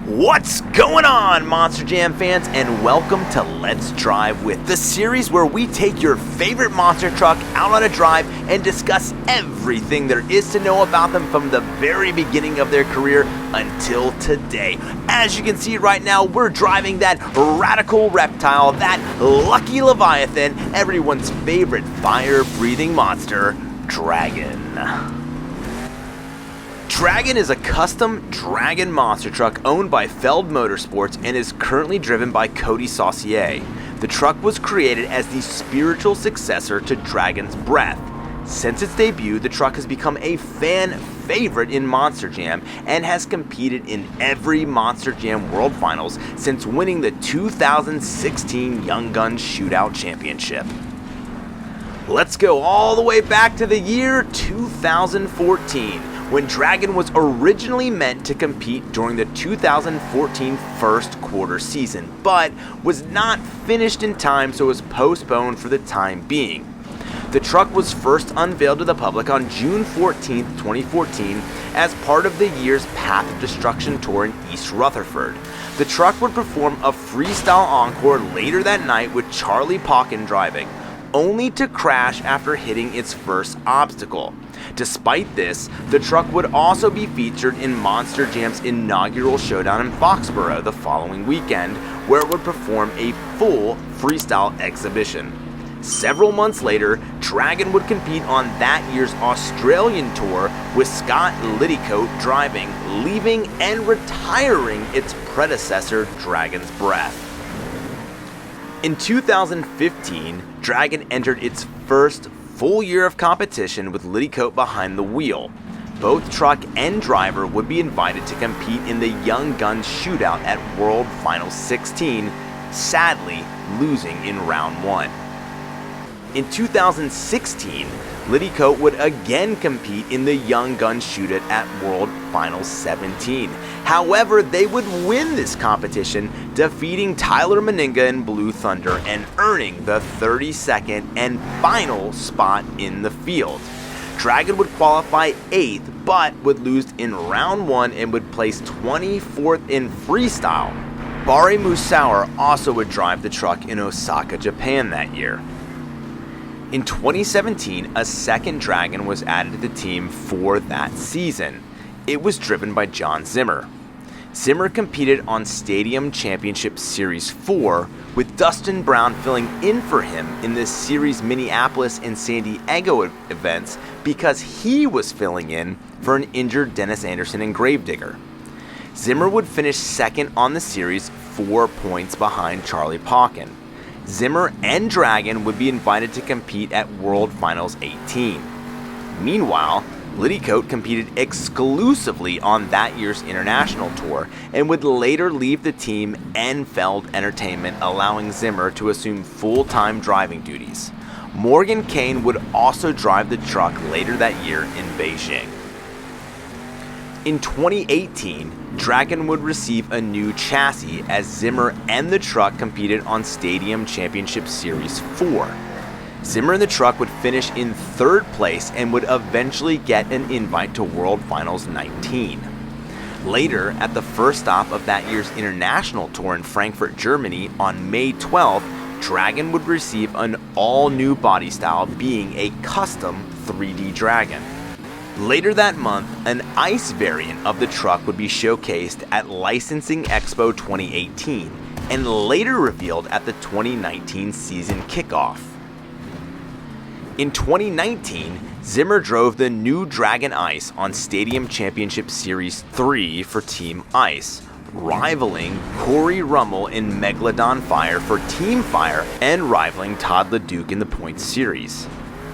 What's going on, Monster Jam fans, and welcome to Let's Drive With, the series where we take your favorite monster truck out on a drive and discuss everything there is to know about them from the very beginning of their career until today. As you can see right now, we're driving that Radical Reptile, that lucky Leviathan, everyone's favorite fire-breathing monster, Dragon. Dragon is a custom Dragon monster truck owned by Feld Motorsports and is currently driven by Cody Soier. The truck was created as the spiritual successor to Dragon's Breath. Since its debut, the truck has become a fan favorite in Monster Jam and has competed in every Monster Jam World Finals since winning the 2016 Young Guns Shootout Championship. Let's go all the way back to the year 2014. When Dragon was originally meant to compete during the 2014 first quarter season, but was not finished in time, so was postponed for the time being. The truck was first unveiled to the public on June 14, 2014, as part of the year's Path of Destruction tour in East Rutherford. The truck would perform a freestyle encore later that night with Charlie Pauken driving, only to crash after hitting its first obstacle. Despite this, the truck would also be featured in Monster Jam's inaugural showdown in Foxborough the following weekend, where it would perform a full freestyle exhibition. Several months later, Dragon would compete on that year's Australian tour with Scott Liddycoat driving, leaving and retiring its predecessor, Dragon's Breath. In 2015, Dragon entered its first full year of competition with Liddycoat behind the wheel. Both truck and driver would be invited to compete in the Young Guns Shootout at World Finals 16, sadly losing in round 1. In 2016, Liddycoat would again compete in the Young Guns Shootout at World Finals 17. However, they would win this competition, defeating Tyler Meninga in Blue Thunder and earning the 32nd and final spot in the field. Dragon would qualify 8th, but would lose in round 1 and would place 24th in freestyle. Bari Musauer also would drive the truck in Osaka, Japan that year. In 2017, a second Dragon was added to the team for that season. It was driven by John Zimmer. Zimmer competed on Stadium Championship Series 4, with Dustin Brown filling in for him in the series Minneapolis and San Diego events because he was filling in for an injured Dennis Anderson and Gravedigger. Zimmer would finish second on the series, 4 points behind Charlie Pauken. Zimmer and Dragon would be invited to compete at World Finals 18. Meanwhile, Liddycoat competed exclusively on that year's international tour and would later leave the team and Feld Entertainment, allowing Zimmer to assume full-time driving duties. Morgan Kane would also drive the truck later that year in Beijing. In 2018, Dragon would receive a new chassis as Zimmer and the truck competed on Stadium Championship Series 4. Zimmer and the truck would finish in 3rd place and would eventually get an invite to World Finals 19. Later, at the first stop of that year's international tour in Frankfurt, Germany on May 12th, Dragon would receive an all-new body style, being a custom 3D Dragon. Later that month, an ICE variant of the truck would be showcased at Licensing Expo 2018 and later revealed at the 2019 season kickoff. In 2019, Zimmer drove the new Dragon Ice on Stadium Championship Series 3 for Team Ice, rivaling Corey Rummel in Megalodon Fire for Team Fire and rivaling Todd LeDuc in the Points Series.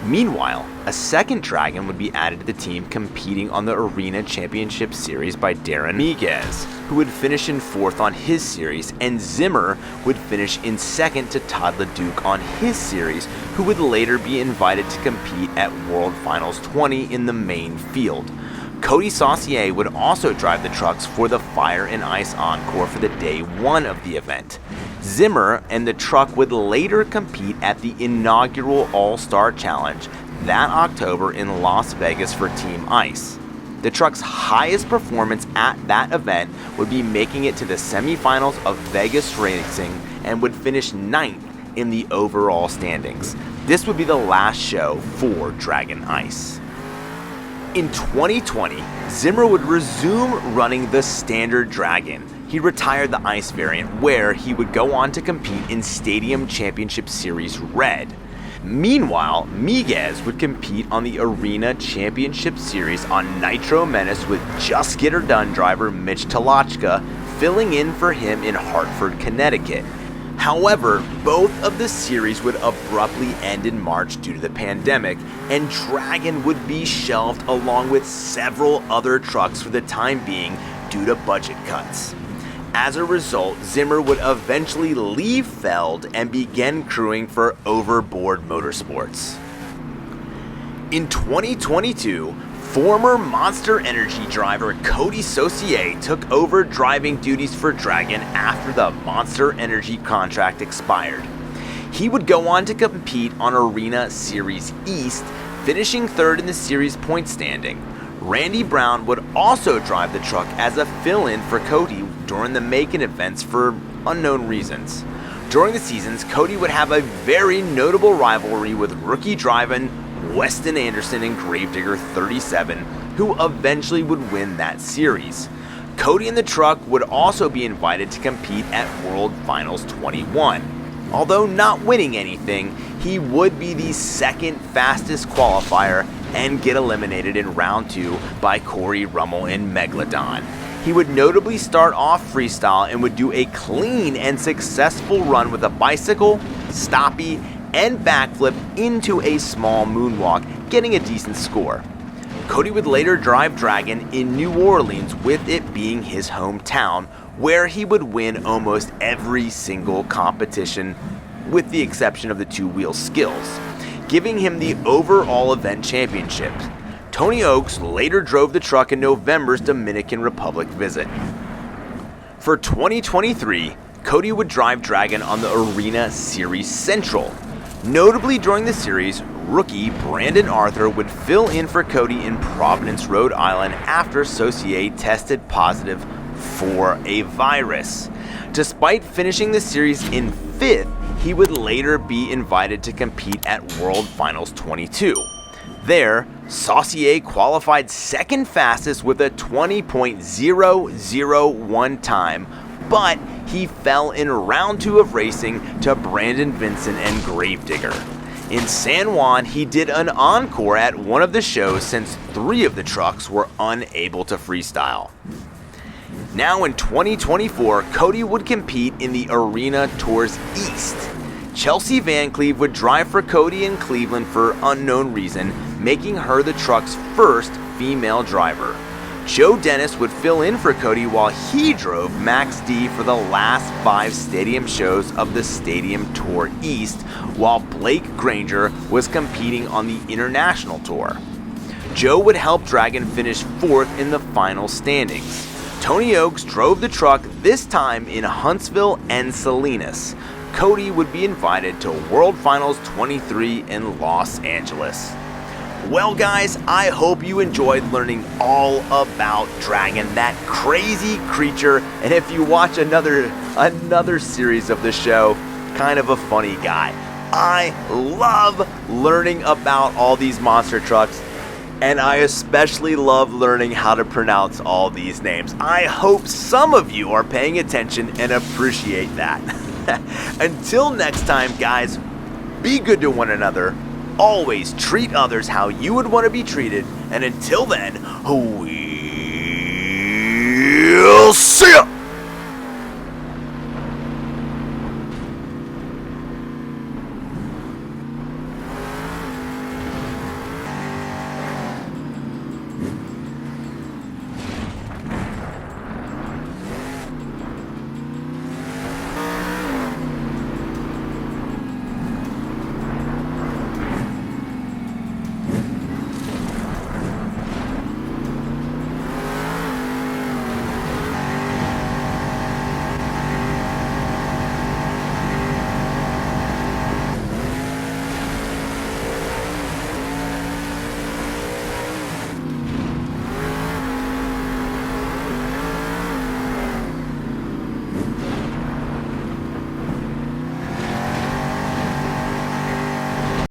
Meanwhile, a second Dragon would be added to the team competing on the Arena Championship Series by Darren Miguez, who would finish in 4th on his series, and Zimmer would finish in 2nd to Todd LeDuc on his series, who would later be invited to compete at World Finals 20 in the main field. Cody Soier would also drive the trucks for the Fire and Ice Encore for the day 1 of the event. Zimmer and the truck would later compete at the inaugural All-Star Challenge that October in Las Vegas for Team Ice. The truck's highest performance at that event would be making it to the semifinals of Vegas Racing and would finish 9th in the overall standings. This would be the last show for Dragon Ice. In 2020, Zimmer would resume running the standard Dragon. He retired the Ice variant, where he would go on to compete in Stadium Championship Series Red. Meanwhile, Miguez would compete on the Arena Championship Series on Nitro Menace with Just Get Her Done driver Mitch Talachka filling in for him in Hartford, Connecticut. However, both of the series would abruptly end in March due to the pandemic, and Dragon would be shelved along with several other trucks for the time being due to budget cuts. As a result, Zimmer would eventually leave Feld and begin crewing for Overboard Motorsports. In 2022, former Monster Energy driver Cody Soier took over driving duties for Dragon after the Monster Energy contract expired. He would go on to compete on Arena Series East, finishing 3rd in the series point standing. Randy Brown would also drive the truck as a fill-in for Cody during the Macon events for unknown reasons. During the seasons, Cody would have a very notable rivalry with rookie driving Weston Anderson and Gravedigger 37, who eventually would win that series. Cody and the truck would also be invited to compete at World Finals 21. Although not winning anything, he would be the second fastest qualifier and get eliminated in round 2 by Corey Rummel in Megalodon. He would notably start off freestyle and would do a clean and successful run with a bicycle, stoppie, and backflip into a small moonwalk, getting a decent score. Cody would later drive Dragon in New Orleans, with it being his hometown, where he would win almost every single competition with the exception of the two-wheel skills, giving him the overall event championship. Tony Oaks later drove the truck in November's Dominican Republic visit. For 2023, Cody would drive Dragon on the Arena Series Central. Notably during the series, rookie Brandon Arthur would fill in for Cody in Providence, Rhode Island after Soier tested positive for a virus. Despite finishing the series in 5th, he would later be invited to compete at World Finals 22. There, Soier qualified second fastest with a 20.001 time, but he fell in round 2 of racing to Brandon Vincent and Gravedigger. In San Juan, he did an encore at one of the shows since 3 of the trucks were unable to freestyle. Now in 2024, Cody would compete in the Arena Tours East. Chelsea Van Cleve would drive for Cody in Cleveland for unknown reason, making her the truck's first female driver. Joe Dennis would fill in for Cody while he drove Max D for the last 5 stadium shows of the Stadium Tour East, while Blake Granger was competing on the International Tour. Joe would help Dragon finish 4th in the final standings. Tony Oaks drove the truck, this time in Huntsville and Salinas. Cody would be invited to World Finals 23 in Los Angeles. Well guys, I hope you enjoyed learning all about Dragon, that crazy creature, and if you watch another series of the show, kind of a funny guy. I love learning about all these monster trucks, and I especially love learning how to pronounce all these names. I hope some of you are paying attention and appreciate that. Until next time, guys, be good to one another. Always treat others how you would want to be treated. And until then, we